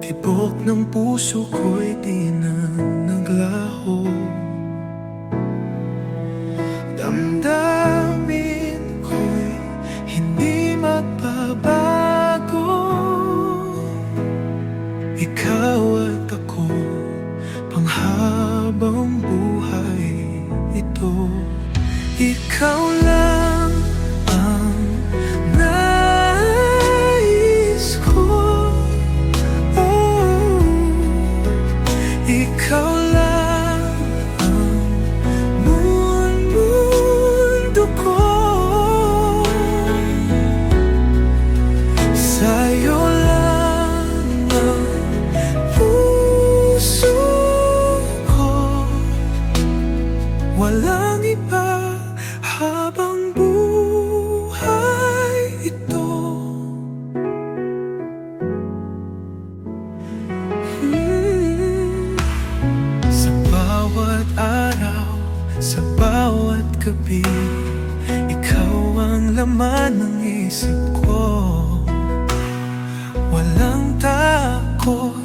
Tibok ng puso ko'y di na naglaho. Damdamin ko'y hindi magbabago. Ikaw at ako, panghabang buhay ito. Ikaw lang ang nais ko. Oh, ikaw lang ang mundo ko. Sa'yo lang ang puso ko. Walang iba habang buhay ito. Sa bawat araw, sa bawat gabi, ikaw ang laman ng isip ko. Walang takot